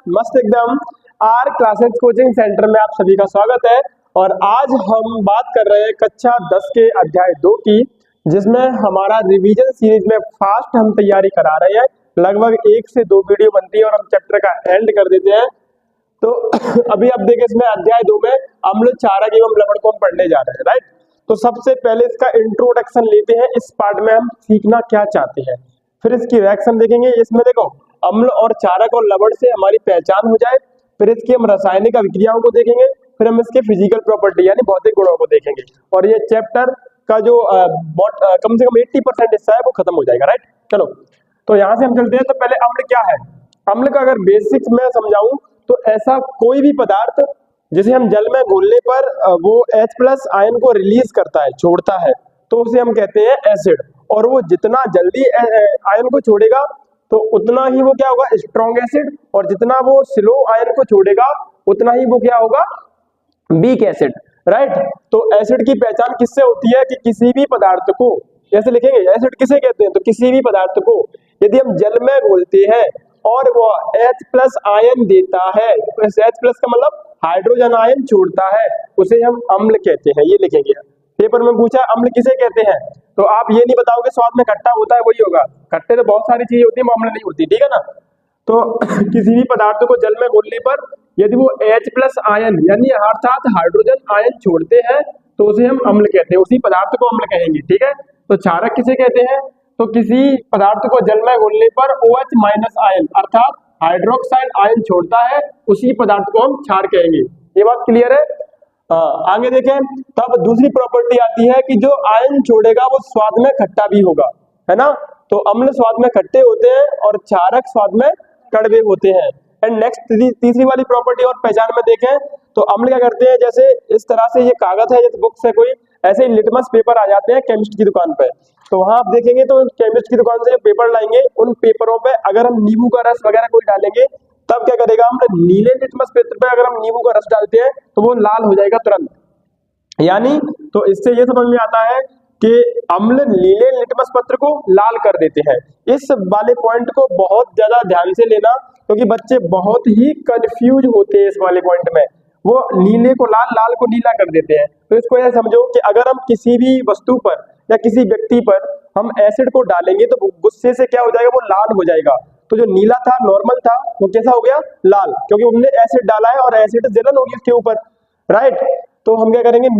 मस्त एकदम। Are classes coaching centre में आप सभी का स्वागत है। और आज हम बात कर रहे हैं कक्षा 10 के अध्याय 2 की, जिसमें हमारा रिवीजन सीरीज में फास्ट हम तैयारी करा रहे हैं। लगभग 1 से 2 वीडियो बनती है और हम चैप्टर का एंड कर देते हैं। तो अभी आप देखें, इसमें अध्याय 2 में अम्ल, क्षारक एवं लवण को हम पढ़ने जा रहे हैं, राइट। तो सबसे पहले इसका इंट्रोडक्शन लेते हैं। इस पार्ट में हम सीखना क्या चाहते हैं, फिर इसकी रिएक्शन देखेंगे। इसमें देखो, अम्ल और क्षारक और लवण से हमारी पहचान हो जाए, फिर इसकी हम रासायनिक अभिक्रियाओं को देखेंगे, फिर हम इसके फिजिकल प्रॉपर्टी यानी भौतिक गुणों को देखेंगे। और ये चैप्टर का जो कम से कम 80% हिस्सा है वो खत्म हो जाएगा, राइट। चलो, तो यहाँ से हम चलते हैं। तो पहले अम्ल क्या है। अम्ल का अगर बेसिक्स में समझाऊं तो ऐसा कोई भी पदार्थ जिसे हम जल में घोलने पर वो H+ आयन को रिलीज करता है, छोड़ता है, तो उसे हम कहते हैं एसिड। और वो जितना जल्दी आयन को छोड़ेगा तो उतना ही वो क्या होगा, स्ट्रॉन्ग एसिड। और जितना वो स्लो आयन को छोड़ेगा उतना ही वो क्या होगा, वीक एसिड, राइट। तो एसिड की पहचान किससे होती है कि किसी भी पदार्थ को, जैसे लिखेंगे एसिड किसे कहते हैं, तो किसी भी पदार्थ को यदि हम जल में घोलते हैं और वो H+ आयन देता है, तो इस H+ का मतलब हाइड्रोजन आयन छोड़ता है, उसे हम अम्ल कहते हैं। ये लिखेंगे। पेपर में पूछा अम्ल किसे कहते हैं, तो आप ये नहीं बताओगे स्वाद में खट्टा होता है वही होगा। खट्टे तो बहुत सारी चीजें होती है, अम्ल नहीं होती, ठीक है ना। तो किसी भी पदार्थ को जल में घोलने पर यदि वो H+ आयन यानी अर्थात हाइड्रोजन आयन छोड़ते हैं तो उसे हम अम्ल कहते हैं, उसी पदार्थ को अम्ल कहेंगे, ठीक है। तो क्षारक किसे कहते हैं, तो किसी पदार्थ को जल में घोलने पर OH- आयन अर्थात हाइड्रोक्साइड आयन छोड़ता है, उसी पदार्थ को हम क्षार कहेंगे। ये बात क्लियर है। आगे देखें, तब दूसरी प्रॉपर्टी आती है कि जो आयन छोड़ेगा वो स्वाद में खट्टा भी होगा, है ना। तो अम्ल स्वाद में खट्टे होते हैं और क्षारक स्वाद में कड़वे होते हैं। एंड नेक्स्ट तीसरी वाली प्रॉपर्टी और पहचान में देखें तो अम्ल क्या करते हैं, जैसे इस तरह से ये कागज है, जैसे बुक्स है कोई, ऐसे ही लिटमस पेपर आ जाते हैं केमिस्ट की दुकान पे। तो वहां आप देखेंगे तो केमिस्ट की दुकान से जो पेपर लाएंगे, उन पेपरों पे अगर हम नींबू का रस वगैरह कोई डालेंगे तब क्या करेगा, हम नीले लिटमस पेपर पे अगर हम नींबू का रस डालते हैं तो वो लाल हो जाएगा तुरंत। यानी तो इससे ये समझ में आता है कि अम्ल नीले लिटमस पत्र को लाल कर देते हैं। इस वाले पॉइंट को बहुत ज्यादा ध्यान से लेना, क्योंकि बच्चे बहुत ही कंफ्यूज होते हैं इस वाले पॉइंट में। वो नीले को लाल, लाल को नीला कर देते हैं। तो इसको ऐसे समझो कि अगर हम किसी भी वस्तु पर या किसी व्यक्ति पर हम एसिड को डालेंगे तो गुस्से से क्या हो जाएगा, वो लाल हो जाएगा। तो जो नीला था, नॉर्मल था, वो कैसा हो गया, लाल, क्योंकि हमने एसिड डाला है और एसिड जलन होगी उसके ऊपर, राइट। तो हम क्या करेंगे, हम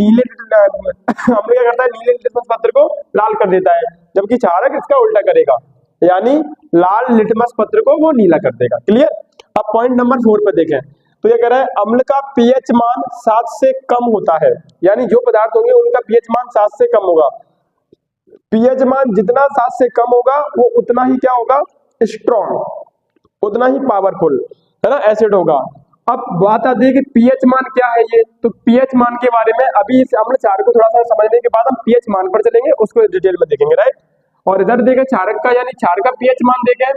क्या करता है, नीले लिटमस पत्र को लाल कर देता है, जबकि क्षारक इसका उल्टा करेगा, यानी लाल लिटमस पत्र को वो नीला कर देगा। क्लियर। अब पॉइंट नंबर 4 पे देखें तो ये कह रहा है अम्ल का pH मान 7 से कम होता है, यानी जो पदार्थ होंगे उनका pH मान 7 से कम होगा। pH मान जितना 7 से कम होगा वो उतना ही क्या होगा, स्ट्रॉन्ग, उतना ही पावरफुल, है ना, एसिड होगा। अब बात आती है कि pH मान क्या है ये, तो pH मान के बारे में अभी इस अम्ल क्षार को थोड़ा सा समझने के बाद हम pH मान पर चलेंगे, उसको डिटेल में देखेंगे, राइट। और इधर देखें क्षारक का, यानी क्षार का pH मान देखें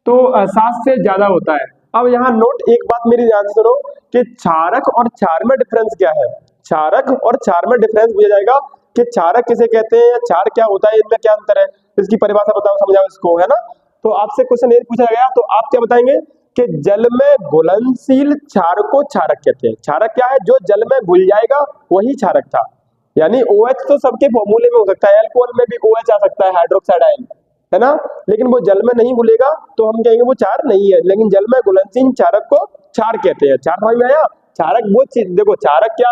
तो 7 से ज्यादा होता है। अब यहाँ नोट, एक बात मेरी ध्यान से सुनो कि क्षारक और क्षार में डिफरेंस क्या है। क्षारक और क्षार में डिफरेंस पूछा जाएगा कि क्षारक किसे कहते हैं या क्षार क्या होता है, इनमें क्या अंतर है, इसकी परिभाषा बताओ, समझाओ इसको, है ना। तो आपसे क्वेश्चन ये पूछा गया तो आप क्या बताएंगे कि जल में घुलनशील क्षार को क्षारक कहते हैं। क्षारक क्या है, जो जल में घुल जाएगा वही क्षारक था। यानी OH तो सबके फॉर्मूले में हो सकता है, अल्कोहल में भी OH आ सकता है, हाइड्रोक्साइड आयन, है ना, लेकिन वो जल में नहीं घुलेगा तो हम कहेंगे वो क्षार नहीं है। लेकिन जल में घुलनशील क्षारक को क्षार कहते हैं। क्षार समझ में आया। क्षारक वो चीज, देखो क्षारक क्या,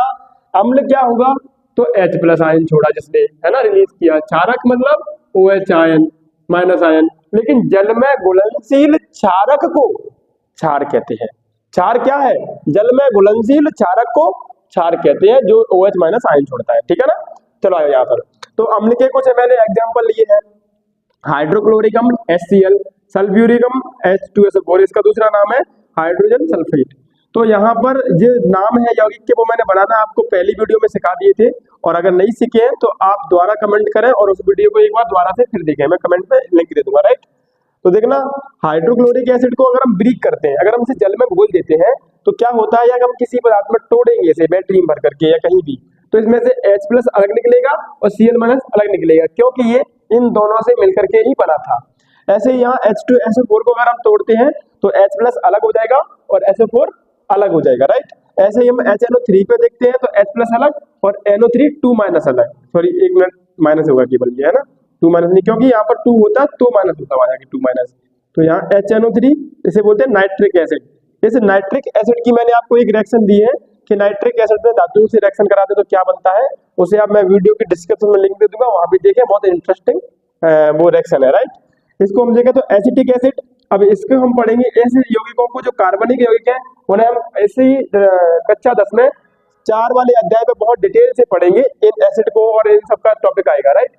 अम्ल क्या होगा, तो H+ आयन छोड़ा जिसने, है ना, रिलीज किया। क्षारक मतलब OH आयन माइनस आयन। लेकिन जल में घुलनशील क्षारक को क्षार कहते हैं। क्षार क्या है, जल में घुलनशील क्षारक को क्षार कहते हैं, जो OH- आयन छोड़ता है, ठीक है ना। चलो आयो यहाँ पर। तो अम्ल के कुछ मैंने एग्जाम्पल लिए हैं, हाइड्रोक्लोरिक अम्ल HCl, सल्फ्यूरिक अम्ल H2SO4, इसका दूसरा नाम है हाइड्रोजन सल्फेट। तो यहाँ पर जो नाम है यौगिक के वो मैंने बनाना आपको पहली वीडियो में सिखा दिए थे, और अगर नहीं सीखे हैं तो आप दोबारा कमेंट करें और उस वीडियो को एक बार दोबारा से फिर देखें, मैं कमेंट में लिंक दे दूंगा, राइट। तो देखना, हाइड्रोक्लोरिक एसिड को अगर हम ब्रीक करते हैं, अगर हम इसे जल में घोल देते हैं तो क्या होता है, या हम किसी पदार्थ में तोड़ेंगे इसे बैटरी में भर करके या कहीं भी, तो इसमें से H+ अलग निकलेगा और Cl- अलग निकलेगा, क्योंकि ये इन दोनों से मिलकर के ही बना था। ऐसे ही यहाँ H2SO4 को अगर हम तोड़ते हैं तो H+ अलग हो जाएगा और SO4 अलग हो जाएगा, राइट। ऐसे ही हम HNO3 पे देखते हैं तो H प्लस अलग और NO3 2 माइनस अलग, सॉरी एक मिनट माइनस होगा केवल ये, है ना, 2 माइनस नहीं, क्योंकि यहाँ पर 2 होता है तो माइनस होता हुआ आएगा 2 माइनस। तो यहाँ HNO3 इसे बोलते हैं नाइट्रिक एसिड। जैसे नाइट्रिक एसिड की मैंने आपको एक रिएक्शन दी है कि नाइट्रिक एसिड में धातुओं से रिएक्शन कराते तो क्या बनता है, उसे अब मैं वीडियो की डिस्क्रिप्शन में लिंक दे दूंगा, वहां भी देखें, बहुत इंटरेस्टिंग वो रिएक्शन है, राइट। इसको हम देखें तो एसिटिक एसिड, अब इसको हम पढ़ेंगे ऐसे यौगिकों को जो कार्बनिक यौगिक है, उन्हें हम ऐसे ही कक्षा 10 में 4 वाले अध्याय में बहुत डिटेल से पढ़ेंगे इन एसिड को और इन सबका टॉपिक आएगा, राइट।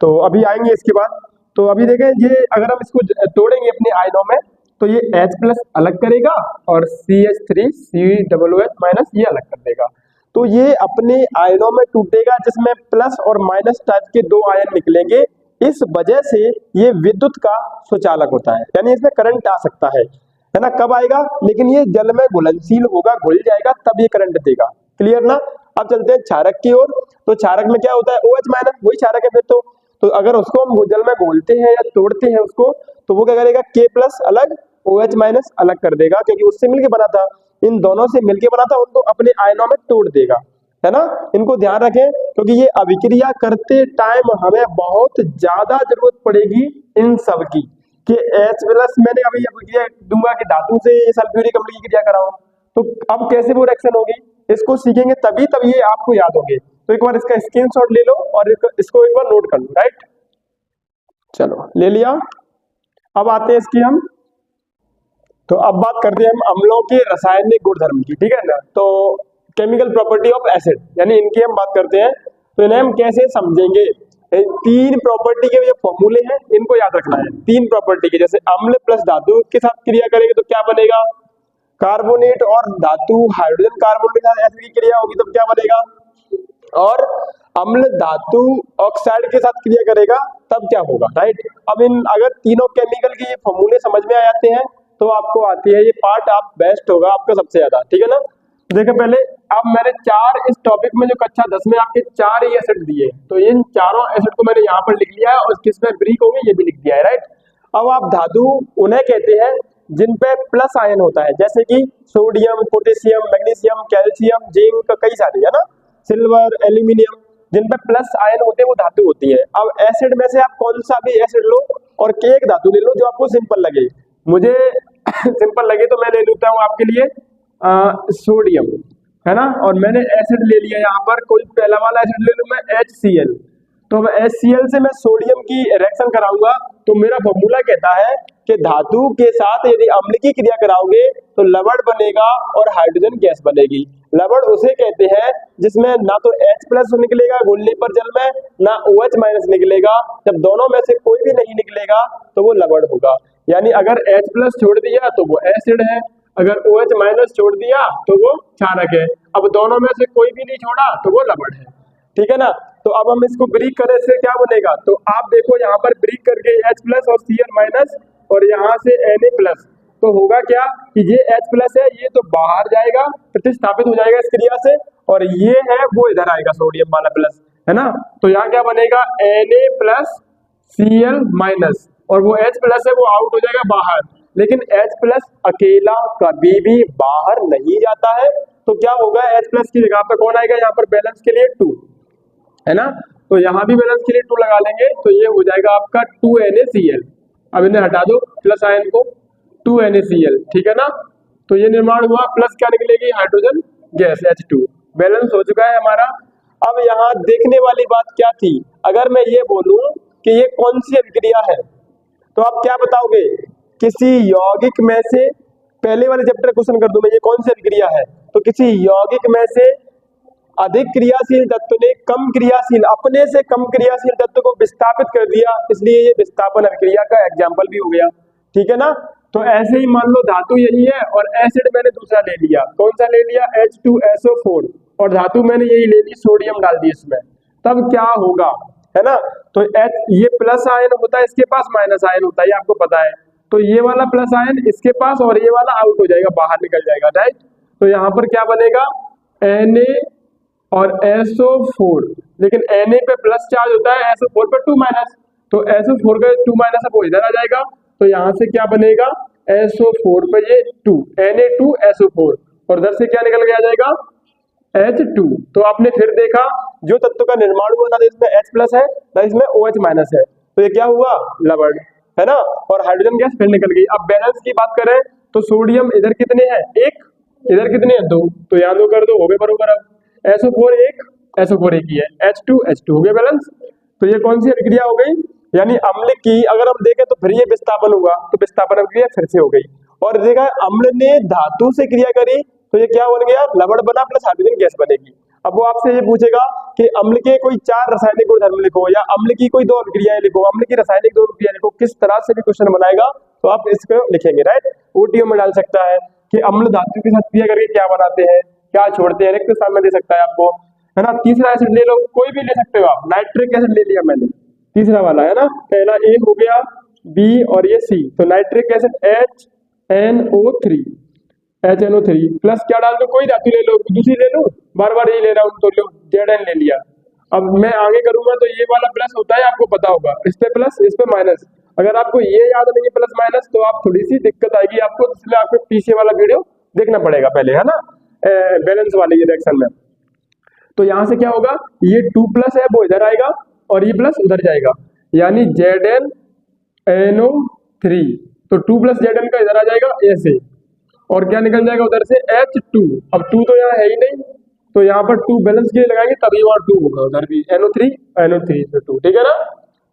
तो अभी आएंगे इसके बाद। तो अभी देखें ये अगर हम इसको तोड़ेंगे अपने आयनों में तो ये H प्लस अलग करेगा और CH3 COOH माइनस ये अलग कर देगा। तो ये अपने आयनों में टूटेगा जिसमें प्लस और माइनस टाइप के 2 आयन निकलेंगे। इस वजह से ये विद्युत का सुचालक होता है, यानी इसमें करंट आ सकता है ना। कब आएगा, लेकिन ये जल में घुलनशील होगा, घुल जाएगा, तब ये करंट देगा। क्लियर ना। अब चलते हैं क्षारक की ओर। तो क्षारक में क्या होता है, OH माइनस, वही क्षारक है फिर तो अगर उसको हम जल में घोलते हैं या तोड़ते हैं उसको, तो वो क्या करेगा, K प्लस अलग OH माइनस अलग कर देगा, क्योंकि उससे मिलके बना था, इन दोनों से मिलके बना था, उनको अपने आयनों में तोड़ देगा, है ना। इनको ध्यान रखें क्योंकि ये अभिक्रिया करते टाइम हमें बहुत ज्यादा जरूरत पड़ेगी इन सब की, कि H प्लस मैंने अभी अभिक्रिया दूंगा कि धातु से सल्फ्यूरिक अम्ल की क्रिया कराऊं, तो अब कैसे वो रिएक्शन होगी इसको सीखेंगे, तभी तब ये आपको याद होंगे। तो एक बार इसका स्क्रीनशॉट ले लो और इसको एक बार नोट कर लो, राइट। चलो ले लिया। अब आते हैं इसकी हम, तो अब बात करते हैं हम अम्लों के रासायनिक गुणधर्म की, ठीक है ना। तो केमिकल प्रॉपर्टी ऑफ एसिड, यानी इनकी हम बात करते हैं, तो इन्हें हम कैसे समझेंगे। 3 प्रॉपर्टी के जो फॉर्मूले हैं इनको याद रखना है। 3 प्रॉपर्टी के, जैसे अम्ल प्लस धातु के साथ क्रिया करेंगे तो क्या बनेगा, कार्बोनेट और धातु हाइड्रोजन कार्बन के साथ एसिड की क्रिया होगी तो क्या बनेगा, और अम्ल धातु ऑक्साइड के साथ क्रिया करेगा तब क्या होगा, राइट। अब इन अगर तीनों केमिकल के फॉर्मूले समझ में आ जाते हैं तो आपको आती है ये पार्ट, आप बेस्ट होगा आपका सबसे ज्यादा, ठीक है ना। देखो पहले, अब मैंने 4 इस टॉपिक में जो कक्षा 10 में आपके 4 ही एसिड दिए, तो इन चारों एसिड को मैंने यहाँ पर लिख लिया है और किसमें ब्रेक होंगे ये भी लिख दिया है, राइट। अब आप धातु उन्हें कहते हैं जिन पे प्लस आयन होता है, जैसे कि sodium, potassium, magnesium, calcium, zinc, कई सारे, है ना, सिल्वर, एल्यूमिनियम, जिन पे प्लस आयन होते हैं वो धातु होती है। अब एसिड में से आप कौन सा भी एसिड लो और एक धातु ले लो जो आपको सिंपल लगे। मुझे सिंपल लगे तो मैं ले लेता हूँ आपके लिए सोडियम, है ना, और मैंने एसिड ले लिया यहाँ पर, कोई पहला वाला एसिड ले लूँ मैं HCl। तो मैं HCl से मैं सोडियम की रिएक्शन कराऊंगा तो मेरा फॉर्मूला कहता है कि धातु के साथ यदि अम्ल की क्रिया कराओगे तो लवण बनेगा और हाइड्रोजन गैस बनेगी। लवण उसे कहते हैं जिसमें ना तो H प्लस निकलेगा घुलने पर जल में, ना OH माइनस निकलेगा। जब दोनों में से कोई भी नहीं निकलेगा तो वो लवण होगा। यानी अगर H प्लस छोड़ दिया तो वो एसिड है, अगर OH माइनस छोड़ दिया तो वो क्षारक है। अब दोनों में से कोई भी नहीं छोड़ा तो वो लवण है, ठीक है ना। तो अब हम इसको ब्रेक करें, से क्या बनेगा, तो आप देखो यहाँ पर ब्रेक करके H प्लस और Cl माइनस और यहाँ से Na प्लस, तो होगा क्या कि ये H प्लस है, ये तो बाहर जाएगा, प्रतिस्थापित हो जाएगा इस क्रिया से, और ये है वो इधर आएगा सोडियम वाला प्लस, है ना। तो यहाँ क्या बनेगा, Na प्लस Cl माइनस, और वो H प्लस है वो आउट हो जाएगा बाहर। लेकिन H प्लस अकेला कभी भी बाहर नहीं जाता है, तो क्या होगा, H प्लस की जगह पे कौन आएगा, यहाँ पर बैलेंस के लिए 2, है ना। तो यहाँ भी बैलेंस के लिए 2 लगा लेंगे तो ये हो जाएगा आपका 2NaCl। अब इन्हें हटा दो प्लस आयन को, 2NaCl, ठीक है ना। तो ये निर्माण हुआ, प्लस क्या निकलेगी, हाइड्रोजन गैस H2, बैलेंस हो चुका है हमारा। अब यहाँ देखने वाली बात क्या थी, अगर मैं ये बोलूं कि ये कौन सी अभिक्रिया है तो आप क्या बताओगे, किसी यौगिक में से, पहले वाले चैप्टर क्वेश्चन कर दूं मैं, ये कौन सी अभिक्रिया है, तो किसी यौगिक में से अधिक क्रियाशील तत्व ने कम क्रियाशील, अपने से कम क्रियाशील तत्व को विस्थापित कर दिया, इसलिए ये विस्थापन अभिक्रिया का एग्जाम्पल भी हो गया, ठीक है ना। तो ऐसे ही मान लो धातु यही है और एसिड मैंने दूसरा ले लिया, कौन सा ले लिया, H2SO4, और धातु मैंने यही ले ली, सोडियम डाल दी इसमें, तब क्या होगा, है ना। तो ये प्लस आयन होता है, इसके पास माइनस आयन होता है, ये आपको पता है। तो ये वाला प्लस आयन इसके पास और ये वाला आउट हो जाएगा, बाहर निकल जाएगा, राइट। तो यहाँ पर क्या बनेगा, Na और SO4, लेकिन Na पे प्लस चार्ज होता है, SO4 पे 2 माइनस, तो SO4 का 2 माइनस अब वो इधर आ जाएगा, तो यहाँ से क्या बनेगा, SO4 पर ये 2 Na2SO4 और उधर से क्या निकल के आ जाएगा H2। तो आपने फिर देखा जो तत्व का निर्माण हुआ ना तो इसमें H प्लस है ना इसमें OH माइनस है, तो ये क्या हुआ लवण है ना, और हाइड्रोजन गैस फिर निकल गई। अब बैलेंस की बात करें तो सोडियम इधर कितने हैं एक, इधर कितने हैं दो, तो यहाँ दो कर दो हो गए बरोबर। अब SO4 एक SO4 एक ही है, H2 हो गया बैलेंस। तो ये कौन सी अभिक्रिया हो गई, यानी अम्ल की अगर हम देखें तो फिर ये विस्थापन हुआ तो विस्थापन अभिक्रिया फिर से हो गई। और देखा अम्ल ने धातु से क्रिया करी तो ये क्या बन गया लवण बना प्लस हाइड्रोजन गैस बनेगी। अब वो आपसे ये पूछेगा कि अम्ल के कोई 4 रासायनिक गुणधर्म लिखो या अम्ल की कोई 2 अभिक्रियाएं लिखो, अम्ल की रासायनिक 2 अभिक्रिया लिखो, किस तरह से भी क्वेश्चन बनाएगा तो आप इसको लिखेंगे राइट। ओटीओ में डाल सकता है कि अम्ल धातु के साथ क्रिया करके क्या बनाते हैं क्या छोड़ते हैं, रिक्त स्थान में दे सकता है आपको है ना। तीसरा एसिड ले लो, कोई भी ले सकते हो आप, नाइट्रिक एसिड ले लिया मैंने तीसरा वाला है ना, पहला A हो गया B और ये C, तो नाइट्रिक एसिड HNO3 प्लस क्या डाल दो कोई धातु ले लो, दूसरी ले लो, बार बार यही ले रहा हूँ तो लो Zn ले लिया। अब मैं आगे करूंगा तो ये वाला प्लस होता है आपको पता होगा, इस पे प्लस इस पे माइनस, अगर आपको ये याद नहीं है प्लस माइनस तो आप थोड़ी सी दिक्कत आएगी आपको, इसलिए आपको पीछे वाला वीडियो देखना पड़ेगा पहले है ना बैलेंस वाले ये रिएक्शन में। तो यहाँ से क्या होगा ये 2 प्लस है वो इधर आएगा और ये प्लस उधर जाएगा, यानी ZnNO3, तो 2 प्लस Zn का इधर आ जाएगा ऐसे और क्या निकल जाएगा उधर से H2। अब 2 तो यहाँ है ही नहीं तो यहाँ पर 2 बैलेंस के लिए लगाएंगे तभी वहाँ 2 होगा, उधर भी NO3 इसमें 2, ठीक है ना।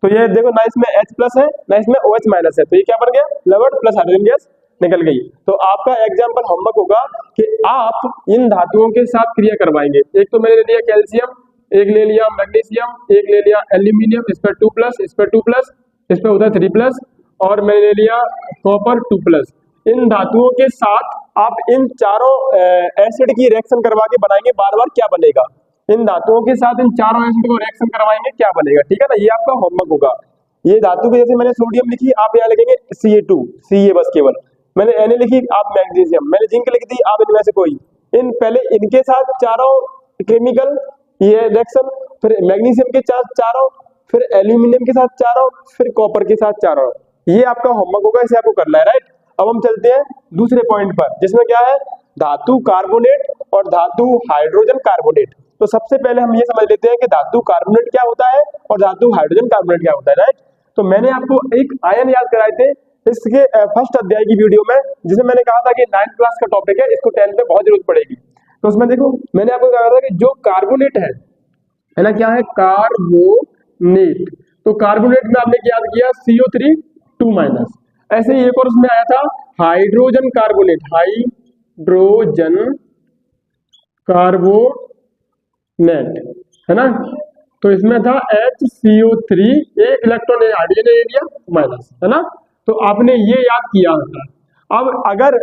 तो ये देखो ना इसमें H प्लस है ना इसमें OH माइनस है, तो ये क्या बन गया लवण प्लस हाइड्रोजन गैस निकल गई। तो आपका एग्जाम्पल होमवर्क होगा कि आप इन धातुओं के साथ क्रिया करवाएंगे, एक तो मैंने ले लिया कैल्शियम, एक ले लिया मैग्नीशियम, एक ले लिया एल्यूमिनियम, इस पर 2 प्लस इस पर 2 प्लस इस पर उधर 3 प्लस और मैंने ले लिया कॉपर 2 प्लस। इन धातुओं के साथ आप इन चारों एसिड की रिएक्शन करवा के बनाएंगे, बार बार क्या बनेगा, इन धातुओं के साथ इन चारों एसिड को रिएक्शन करवाएंगे क्या बनेगा, ठीक है ना, ये आपका होमवर्क होगा। ये धातु के जैसे मैंने सोडियम लिखी आप यहाँ लिखेंगे Ca2 Ca बस केवल, मैंने Na लिखी आप मैग्नीशियम, मैंने जिंक लिख दी आप इनमें से कोई, इन पहले इनके साथ चारों केमिकल ये रिएक्शन, फिर मैग्नीशियम के साथ चारों, फिर एल्यूमिनियम के साथ चारों, फिर कॉपर के साथ चारों, ये आपका होमवर्क होगा, इसे आपको करना है राइट। अब हम चलते हैं दूसरे पॉइंट पर जिसमें क्या है धातु कार्बोनेट और धातु हाइड्रोजन कार्बोनेट। तो सबसे पहले हम ये समझ लेते हैं कि धातु कार्बोनेट क्या होता है और धातु हाइड्रोजन कार्बोनेट क्या होता है राइट। तो मैंने आपको एक आयन याद कराए थे इसके फर्स्ट अध्याय की वीडियो में, जिसमें मैंने कहा था कि 9th क्लास का टॉपिक है, इसको 10th में बहुत जरूरत पड़ेगी। तो उसमें देखो मैंने आपको कहा था कि जो कार्बोनेट है ना, क्या है कार्बोनेट, तो कार्बोनेट में आपने क्या याद किया CO3 2 माइनस। ऐसे ही एक और उसमें आया था हाइड्रोजन कार्बोनेट, हाइड्रोजन कार्बोनेट है ना, तो इसमें था HCO3 एक इलेक्ट्रॉन हाइड्रोजन ले लिया माइनस है ना, तो आपने ये याद किया होता। अब अगर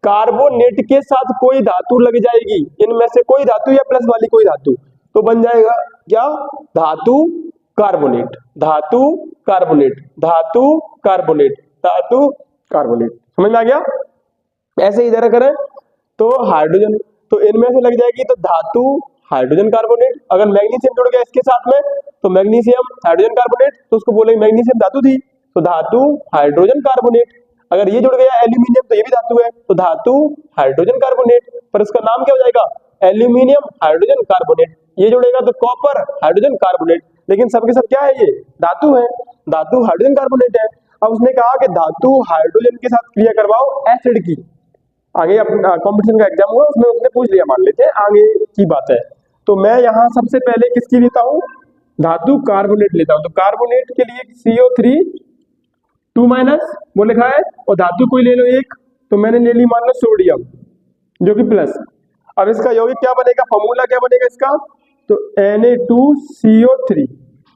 कार्बोनेट के साथ कोई धातु लग जाएगी, इनमें से कोई धातु या प्लस वाली कोई धातु, तो बन जाएगा क्या धातु कार्बोनेट, धातु कार्बोनेट, धातु कार्बोनेट, धातु कार्बोनेट, समझ में आ गया। ऐसे इधर करें तो हाइड्रोजन, तो इनमें से लग जाएगी तो धातु हाइड्रोजन कार्बोनेट, अगर मैग्नीशियम जुड़ गया इसके साथ में तो मैग्नीशियम हाइड्रोजन कार्बोनेट, तो उसको बोलेंगे मैग्नीशियम धातु थी तो धातु हाइड्रोजन कार्बोनेट। अगर ये जुड़ गया एल्यूमिनियम तो ये भी धातु है तो धातु हाइड्रोजन कार्बोनेट, पर इसका नाम क्या हो जाएगा एल्यूमिनियम हाइड्रोजन कार्बोनेट। ये जुड़ेगा तो कॉपर हाइड्रोजन कार्बोनेट, लेकिन सबके सब क्या है ये धातु है, धातु हाइड्रोजन कार्बोनेट है। अब उसने कहा कि धातु हाइड्रोजन के साथ क्रिया करवाओ एसिड की, आगे अपना कंपटीशन का एग्जाम हुआ उसमें उसने पूछ लिया, मान लेते हैं आगे की बात है। तो मैं यहाँ सबसे पहले किसकी लेता हूँ धातु कार्बोनेट लेता हूँ, तो कार्बोनेट के लिए CO3 2 माइनस वो लिखा है और धातु कोई ले लो एक, तो मैंने ले ली मान लो सोडियम जो कि प्लस। अब इसका यौगिक क्या बनेगा, फॉर्मूला क्या बनेगा इसका, तो Na2CO3,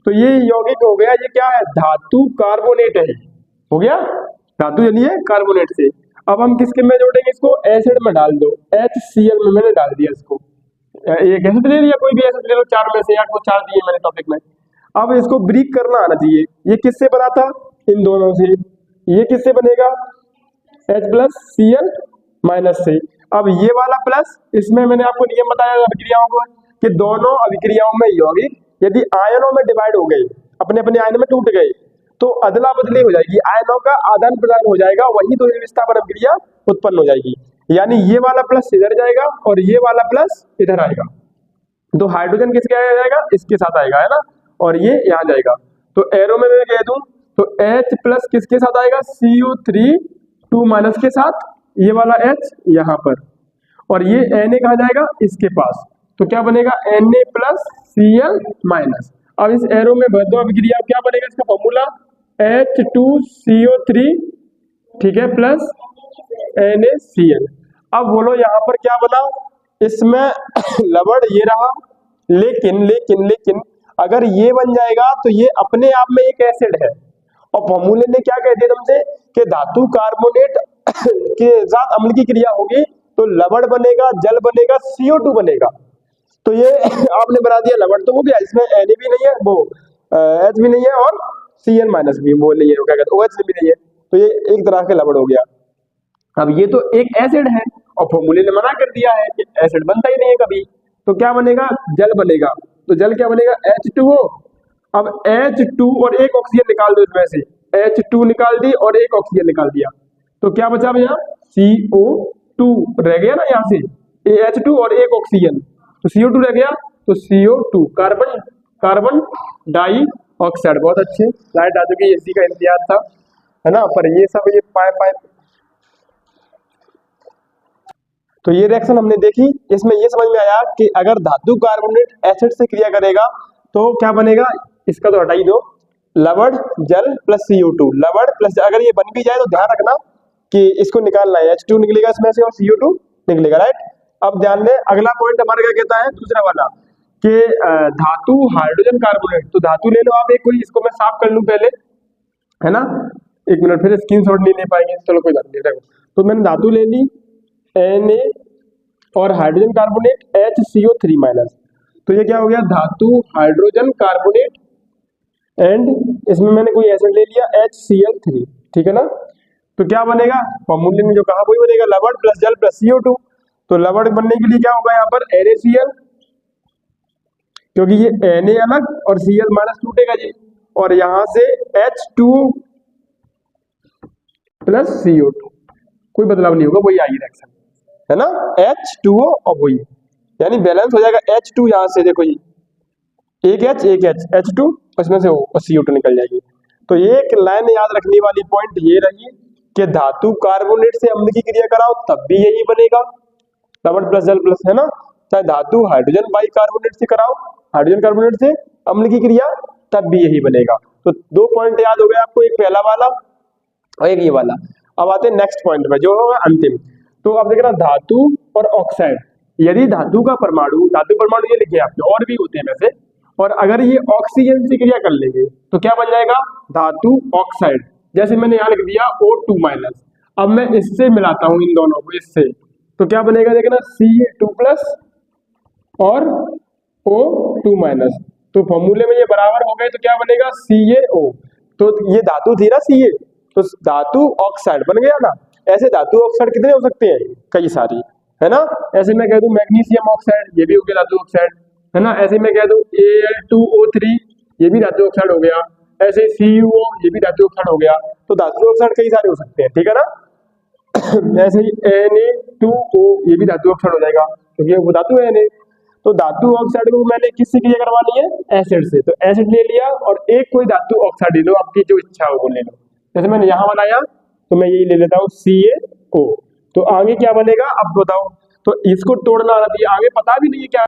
तो ये यौगिक हो गया, ये क्या है धातु कार्बोनेट है, हो गया धातु चलिए कार्बोनेट से। अब हम किसके में जोड़ेंगे इसको, एसिड में डाल दो, HCl में मैंने डाल दिया इसको, एक एसिड ले लिया कोई भी एसिड ले लो 4 में से, या को 4 दिए मैंने टॉपिक में। अब इसको ब्रेक करना आना चाहिए, ये किससे बना था इन दोनों से, ये किससे बनेगा H प्लस Cl माइनस से। अब ये वाला प्लस, इसमें मैंने आपको नियम बताया अभिक्रियाओं को कि दोनों अभिक्रियाओं में यौगिक यदि आयनों में डिवाइड हो गए, अपने अपने आयन में टूट गए, तो अदला बदली हो जाएगी, आयनों का आदान प्रदान हो जाएगा, वही तो विस्थापन क्रिया उत्पन्न हो जाएगी। यानी ये वाला प्लस इधर जाएगा और ये वाला प्लस इधर आएगा, तो हाइड्रोजन किसके आ जाएगा, इसके साथ आएगा, है ना, और ये यहाँ जाएगा। तो एरो में मैं कह दूं तो H प्लस किसके साथ आएगा, CO3 2 माइनस के साथ, ये वाला H यहाँ पर, और ये Na कहाँ जाएगा, इसके पास। तो क्या बनेगा, Na प्लस Cl माइनस। अब इस एरो में भर दो अभिक्रिया, क्या बनेगा इसका फॉर्मूला, H2CO3, ठीक है, प्लस NaCl। अब बोलो यहाँ पर क्या बना, इसमें लवण ये रहा, लेकिन लेकिन लेकिन अगर ये बन जाएगा तो ये अपने आप में एक एसिड है, और फॉर्मूले ने क्या कह दिया तुमसे कि धातु कार्बोनेट के साथ अम्ल की क्रिया होगी तो लवण बनेगा, जल बनेगा, CO2 बनेगा। तो ये आपने बना दिया लवण, तो वो भी इसमें Na भी नहीं है, वो H भी नहीं है, और Cl माइनस भी वो नहीं है, क्या कहते हैं OH भी नहीं है, तो ये एक तरह के लवण हो गया। अब ये तो एक एसिड है और फॉर्मूले ने मना कर दिया है कि एसिड बनता ही नहीं है कभी, तो क्या बनेगा, जल बनेगा। तो जल क्या बनेगा, H2O। अब H2 और एक ऑक्सीजन निकाल दो इसमें से, H2 निकाल दी और एक ऑक्सीजन निकाल दिया, तो क्या बचा भैया, CO2 रह गया ना, यहाँ से H2 और एक ऑक्सीजन, तो CO2 रह गया, तो CO2 carbon carbon die oxide. बहुत अच्छे, लाइट आ चुकी, इसी का इंतजार था, है ना, पर ये सब ये पाइप तो ये रिएक्शन हमने देखी, इसमें ये समझ में आया कि अगर धातु कार्बोनेट एसिड से क्रिया करेगा तो क्या बनेगा, इसका तो हटा ही दो, लवण जल प्लस CO2, लवण प्लस, अगर ये बन भी जाए तो ध्यान रखना कि इसको निकालना है, H2 निकलेगा इसमें से और CO2 निकलेगा, राइट। अब ध्यान दें, अगला पॉइंट हमारा क्या कहता है, दूसरा वाला, कि धातु हाइड्रोजन कार्बोनेट। तो धातु ले लो आप एक कोई, इसको मैं साफ कर लूं पहले, है ना, एक मिनट, फिर स्क्रीनशॉट नहीं ले पाएंगे, चलो कोई बात नहीं, देखो तो मैंने धातु ले ली Na और हाइड्रोजन कार्बोनेट HCO3 माइनस, तो ये क्या हो गया, धातु हाइड्रोजन कार्बोनेट, एंड इसमें मैंने कोई एसिड ले लिया HCl3, ठीक है ना। तो क्या बनेगा, फॉर्मूले में जो कहा वही बनेगा, लवण प्लस जल प्लस CO2। तो लवण बनने के लिए क्या होगा यहाँ पर, NaCl, क्योंकि ये Na अलग और Cl माइनस टूटेगा जी, और यहाँ से H2 प्लस CO2, कोई बदलाव नहीं होगा, वही आएगी रिएक्शन, है ना, H2O और वही, यानी बैलेंस हो जाएगा। H2 यहाँ से देखो, ये एक H H2, उसमें से O और CO2 निकल जाएगी। तो ये एक लाइन याद रखने वाली पॉइंट ये रही कि धातु कार्बोनेट से अम्ल की क्रिया कराओ तब भी यही बनेगा, लवण प्लस जल प्लस, है ना, चाहे धातु हाइड्रोजन बाई कार्बोनेट से कराओ, हाइड्रोजन कार्बोनेट से अम्ल की क्रिया, तब भी यही बनेगा। तो दो पॉइंट याद हो गए आपको, एक पहला वाला और एक ये वाला। अब आते हैं नेक्स्ट पॉइंट में जो होगा अंतिम। तो अब देख रहा धातु और ऑक्साइड, यदि धातु परमाणु ये लिखे आपने, और भी होते हैं वैसे, और अगर ये ऑक्सीजन से क्रिया कर लेंगे तो क्या बन जाएगा, धातु ऑक्साइड। जैसे मैंने यहाँ लिख दिया O2 माइनस, अब मैं इससे मिलाता हूं इन दोनों को, इससे, तो क्या बनेगा, देखना Ca2 प्लस और O2 माइनस, तो फॉर्मूले में ये बराबर हो गए, तो क्या बनेगा, CaO। तो ये धातु थी ना Ca, तो धातु ऑक्साइड बन गया ना। ऐसे धातु ऑक्साइड कितने हो सकते हैं, कई सारी, है ना। ऐसे मैं कह दूं मैग्नीशियम ऑक्साइड, ये भी हो गया धातु ऑक्साइड, है ना। ऐसे मैं कह दूं Al2O3, ये भी धातु ऑक्साइड हो गया। ऐसे CuO, ये भी धातु ऑक्साइड हो गया। तो धातु ऑक्साइड कई सारे हो सकते हैं, ठीक है ना। ऐसे ही Na2O, ये भी धातु ऑक्साइड हो जाएगा क्योंकि वो धातु है Na। तो धातु ऑक्साइड को मैंने किससे क्रिया करवानी है, एसिड से, तो एसिड ले लिया और एक कोई धातु ऑक्साइड ले लो, आपकी जो इच्छा हो वो ले लो। जैसे मैंने यहाँ बनाया तो मैं यही ले लेता हूँ CaO। तो आगे क्या बनेगा अब बताओ, तो इसको तोड़ना आना चाहिए, आगे पता भी नहीं है क्या